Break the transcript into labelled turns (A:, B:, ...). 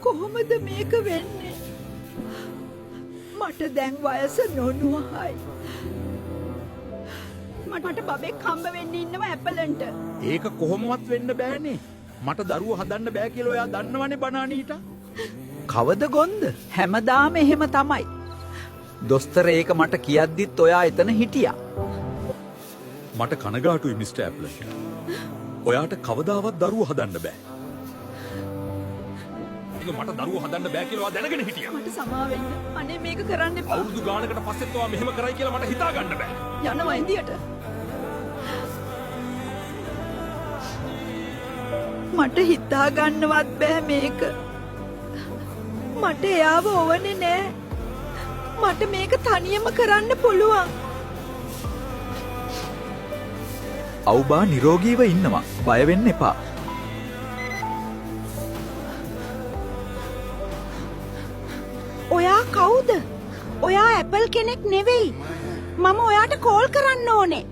A: කොහොමද මේක වෙන්නේ? මට දැන් වයස 99යි. මට බබෙක් හම්බ වෙන්න ඉන්නවා ඇපලන්ට.
B: ඒක කොහොමවත් වෙන්න බෑනේ. මට දරුවෝ හදන්න බෑ කියලා ඔයා දන්නවනේ බනානීට.
A: කවද ගොන්ද? හැමදාම එහෙම තමයි. දොස්තර ඒක මට කියද්දිත් ඔයා එතන හිටියා.
B: මට කනගාටුයි මිස්ටර් ඇප්ලන්ට්. ඔයාට කවදාවත් දරුවෝ හදන්න බෑ. ඒක මට දරුවෝ හදන්න බෑ කියලා ඔයා දැනගෙන හිටියා.
A: මට සමා වෙන්න. අනේ මේක කරන්න එපා.
B: අවුරුදු ගානකට පස්සෙත් ඔයා මෙහෙම කරයි කියලා මට හිතා ගන්න බෑ.
A: යනවා ඉන්දියට. මට හිතා ගන්නවත් බෑ මේක. මට එයාව ඕනේ නෑ. මට මේක තනියම කරන්න පුළුවන්.
C: අවුබා නිරෝගීව ඉන්නවා. බය වෙන්න එපා.
D: ඔයා කවුද? ඔයා ඇපල් කෙනෙක් නෙවෙයි. මම ඔයාට කෝල් කරන්න ඕනේ.